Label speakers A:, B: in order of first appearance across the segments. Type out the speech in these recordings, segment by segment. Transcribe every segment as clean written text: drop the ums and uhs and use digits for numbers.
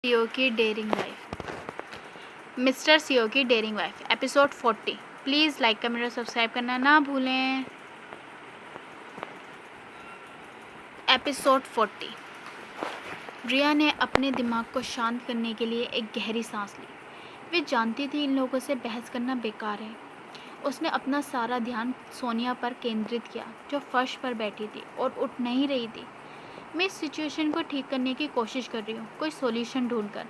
A: CO की daring life. Mister CO की daring life episode 40। Please like comment और subscribe करना ना भूलें। एपिसोड 40। रिया ने अपने दिमाग को शांत करने के लिए एक गहरी सांस ली। वे जानती थी इन लोगों से बहस करना बेकार है। उसने अपना सारा ध्यान सोनिया पर केंद्रित किया, जो फर्श पर बैठी थी और उठ नहीं रही थी। मैं इस सिचुएशन को ठीक करने की कोशिश कर रही हूँ, कोई सॉल्यूशन ढूंढकर,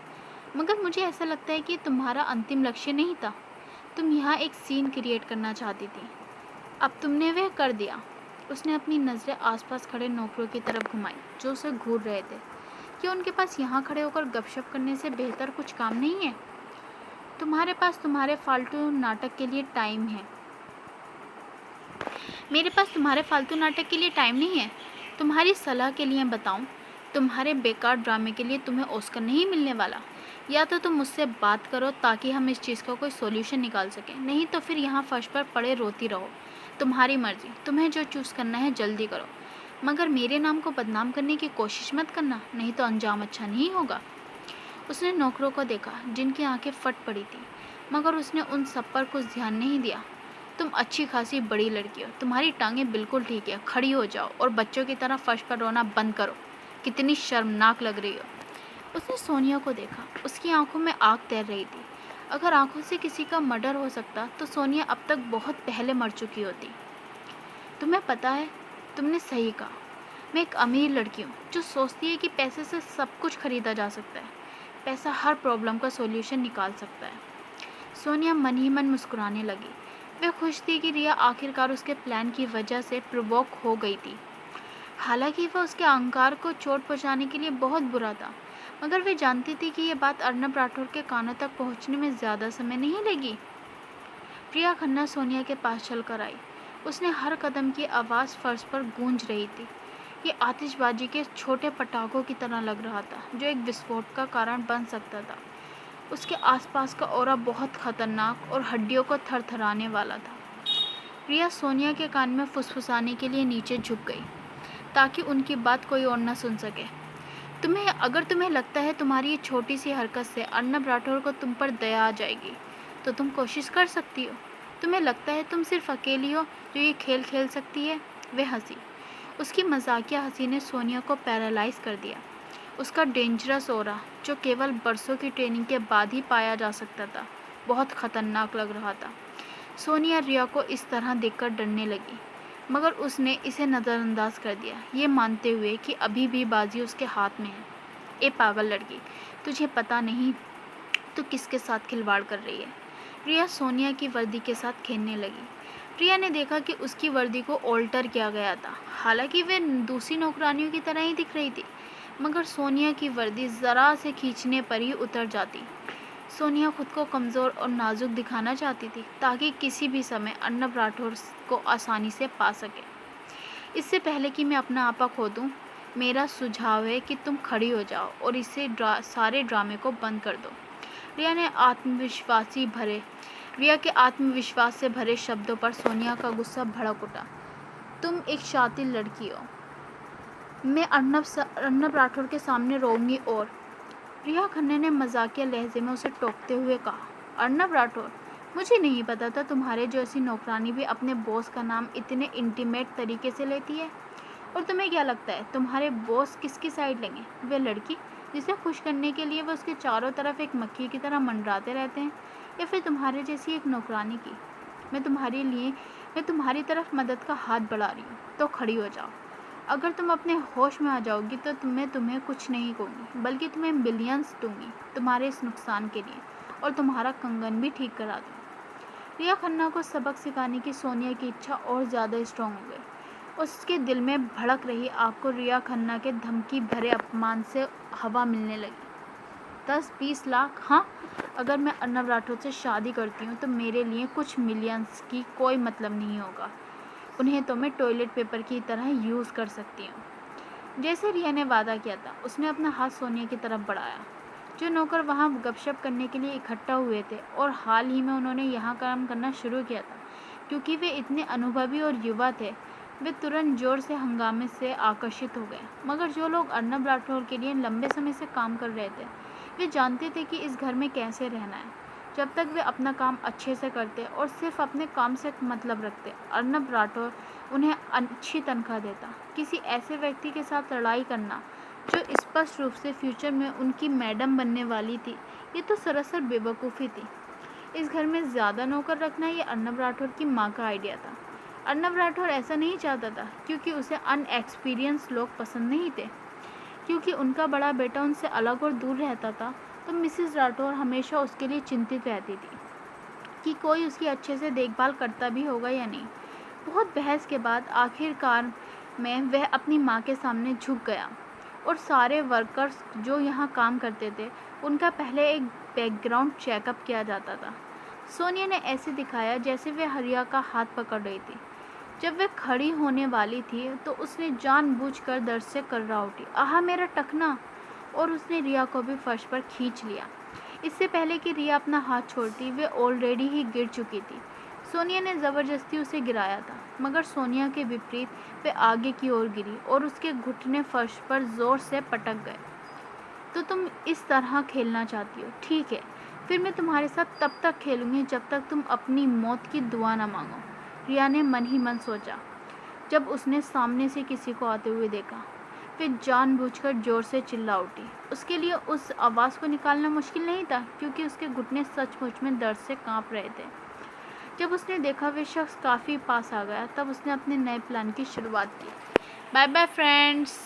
A: मगर मुझे ऐसा लगता है कि तुम्हारा अंतिम लक्ष्य नहीं था। तुम यहाँ एक सीन क्रिएट करना चाहती थी, अब तुमने वह कर दिया। उसने अपनी नज़रें आसपास खड़े नौकरों की तरफ घुमाई जो उसे घूर रहे थे। क्या उनके पास यहाँ खड़े होकर गपशप करने से बेहतर कुछ काम नहीं है? तुम्हारे पास तुम्हारे फालतू नाटक के लिए टाइम है। मेरे पास तुम्हारे फालतू नाटक के लिए टाइम नहीं है। तुम्हारी सलाह के लिए बताऊं, तुम्हारे बेकार ड्रामे के लिए तुम्हें ऑस्कर नहीं मिलने वाला। या तो तुम मुझसे बात करो ताकि हम इस चीज़ का कोई सॉल्यूशन निकाल सकें, नहीं तो फिर यहाँ फर्श पर पड़े रोती रहो। तुम्हारी मर्जी, तुम्हें जो चूज़ करना है जल्दी करो, मगर मेरे नाम को बदनाम करने की कोशिश मत करना, नहीं तो अंजाम अच्छा नहीं होगा। उसने नौकरों को देखा जिनकी आंखें फट पड़ी थी, मगर उसने उन सब पर कुछ ध्यान नहीं दिया। तुम अच्छी खासी बड़ी लड़की हो, तुम्हारी टांगें बिल्कुल ठीक है, खड़ी हो जाओ और बच्चों की तरह फर्श पर रोना बंद करो। कितनी शर्मनाक लग रही हो। उसने सोनिया को देखा, उसकी आंखों में आग तैर रही थी। अगर आंखों से किसी का मर्डर हो सकता तो सोनिया अब तक बहुत पहले मर चुकी होती। तुम्हें पता है, तुमने सही कहा। मैं एक अमीर लड़की हूँ जो सोचती है कि पैसे से सब कुछ खरीदा जा सकता है। पैसा हर प्रॉब्लम का सॉल्यूशन निकाल सकता है। सोनिया मन ही मन मुस्कुराने लगी। वह खुश थी कि रिया आखिरकार उसके प्लान की वजह से प्रोवोक हो गई थी। हालांकि वह उसके अहंकार को चोट पहुंचाने के लिए बहुत बुरा था, मगर वे जानती थी कि यह बात अर्नब राठौर के कानों तक पहुंचने में ज़्यादा समय नहीं लेगी। प्रिया खन्ना सोनिया के पास चलकर आई। उसने हर कदम की आवाज़ फर्श पर गूंज रही थी। ये आतिशबाजी के छोटे पटाखों की तरह लग रहा था, जो एक विस्फोट का कारण बन सकता था। उसके आसपास का ऑरा बहुत खतरनाक और हड्डियों को थरथराने वाला था। प्रिया सोनिया के कान में फुसफुसाने के लिए नीचे झुक गई ताकि उनकी बात कोई और न सुन सके। अगर तुम्हें लगता है तुम्हारी ये छोटी सी हरकत से अर्नब राठौर को तुम पर दया आ जाएगी, तो तुम कोशिश कर सकती हो। तुम्हें लगता है तुम सिर्फ अकेली हो जो ये खेल खेल सकती है। वह हंसी। उसकी मजाकिया हंसी ने सोनिया को पैरालाइज कर दिया। उसका डेंजरस ऑरा, जो केवल बरसों की ट्रेनिंग के बाद ही पाया जा सकता था, बहुत खतरनाक लग रहा था। सोनिया रिया को इस तरह देखकर डरने लगी, मगर उसने इसे नज़रअंदाज कर दिया, ये मानते हुए कि अभी भी बाजी उसके हाथ में है। ए पागल लड़की, तुझे पता नहीं तो किसके साथ खिलवाड़ कर रही है। रिया सोनिया की वर्दी के साथ खेलने लगी। रिया ने देखा कि उसकी वर्दी को ऑल्टर किया गया था। हालांकि वे दूसरी नौकरानियों की तरह ही दिख रही थी, मगर सोनिया की वर्दी ज़रा से खींचने पर ही उतर जाती। सोनिया खुद को कमज़ोर और नाजुक दिखाना चाहती थी ताकि किसी भी समय अर्नब राठौर को आसानी से पा सके। इससे पहले कि मैं अपना आपा खो दूँ, मेरा सुझाव है कि तुम खड़ी हो जाओ और सारे ड्रामे को बंद कर दो। रिया के आत्मविश्वास से भरे शब्दों पर सोनिया का गुस्सा भड़क उठा। तुम एक शातिर लड़की हो। मैं अर्नब राठौर के सामने रोऊंगी। और रिया खन्ना ने मजाकिया लहजे में उसे टोकते हुए कहा, अर्नब राठौर, मुझे नहीं पता था तुम्हारे जैसी नौकरानी भी अपने बॉस का नाम इतने इंटीमेट तरीके से लेती है। और तुम्हें क्या लगता है तुम्हारे बॉस किसकी साइड लेंगे? वे लड़की जिसे खुश करने के लिए वे उसके चारों तरफ एक मक्खी की तरह मंडराते रहते हैं, या फिर तुम्हारे जैसी एक नौकरानी की? मैं तुम्हारी तरफ मदद का हाथ बढ़ा रही हूँ, तो खड़ी हो जाओ। अगर तुम अपने होश में आ जाओगी तो तुम्हें कुछ नहीं कहूँगी, बल्कि तुम्हें मिलियंस दूंगी तुम्हारे इस नुकसान के लिए, और तुम्हारा कंगन भी ठीक करा दूँ। रिया खन्ना को सबक सिखाने की सोनिया की इच्छा और ज़्यादा स्ट्रांग हो गई। उसके दिल में भड़क रही आग को रिया खन्ना के धमकी भरे अपमान से हवा मिलने लगी। 10-20 लाख, हाँ, अगर मैं अर्नब राठौर से शादी करती हूँ तो मेरे लिए कुछ मिलियंस की कोई मतलब नहीं होगा। उन्हें तो मैं टॉयलेट पेपर की तरह यूज़ कर सकती हूँ। जैसे रिया ने वादा किया था, उसने अपना हाथ सोनिया की तरफ बढ़ाया। जो नौकर वहाँ गपशप करने के लिए इकट्ठा हुए थे और हाल ही में उन्होंने यहाँ काम करना शुरू किया था, क्योंकि वे इतने अनुभवी और युवा थे, वे तुरंत जोर से हंगामे से आकर्षित हो गए। मगर जो लोग अर्नब राठौर के लिए लंबे समय से काम कर रहे थे, वे जानते थे कि इस घर में कैसे रहना है जब तक वे अपना काम अच्छे से करते और सिर्फ अपने काम से मतलब रखते। अर्नब राठौर उन्हें अच्छी तनख्वाह देता। किसी ऐसे व्यक्ति के साथ लड़ाई करना जो स्पष्ट रूप से फ्यूचर में उनकी मैडम बनने वाली थी, ये तो सरासर बेवकूफ़ी थी। इस घर में ज़्यादा नौकर रखना ये अर्नब राठौर की माँ का आइडिया था। अर्नब राठौर ऐसा नहीं चाहता था क्योंकि उसे अनएक्सपीरियंस लोग पसंद नहीं थे। क्योंकि उनका बड़ा बेटा उनसे अलग और दूर रहता था, तो मिसेस राठौर हमेशा उसके लिए चिंतित रहती थी कि कोई उसकी अच्छे से देखभाल करता भी होगा या नहीं। बहुत बहस के बाद आखिरकार में वह अपनी माँ के सामने झुक गया और सारे वर्कर्स जो यहाँ काम करते थे उनका पहले एक बैकग्राउंड चेकअप किया जाता था। सोनिया ने ऐसे दिखाया जैसे वह हरिया का हाथ पकड़ रही थी। जब वह खड़ी होने वाली थी तो उसने जानबूझकर दर्द से कर्रा उठी, आहा मेरा टखना, और उसने रिया को भी फर्श पर खींच लिया। इससे पहले कि रिया अपना हाथ छोड़ती वे ऑलरेडी ही गिर चुकी थी। सोनिया ने ज़बरदस्ती उसे गिराया था, मगर सोनिया के विपरीत वे आगे की ओर गिरी और उसके घुटने फर्श पर ज़ोर से पटक गए। तो तुम इस तरह खेलना चाहती हो, ठीक है, फिर मैं तुम्हारे साथ तब तक खेलूंगी जब तक तुम अपनी मौत की दुआ न मांगो, रिया ने मन ही मन सोचा। जब उसने सामने से किसी को आते हुए देखा फिर जानबूझकर जोर से चिल्ला उठी। उसके लिए उस आवाज़ को निकालना मुश्किल नहीं था क्योंकि उसके घुटने सचमुच में दर्द से कांप रहे थे। जब उसने देखा वे शख्स काफ़ी पास आ गया तब उसने अपने नए प्लान की शुरुआत की। Bye bye friends.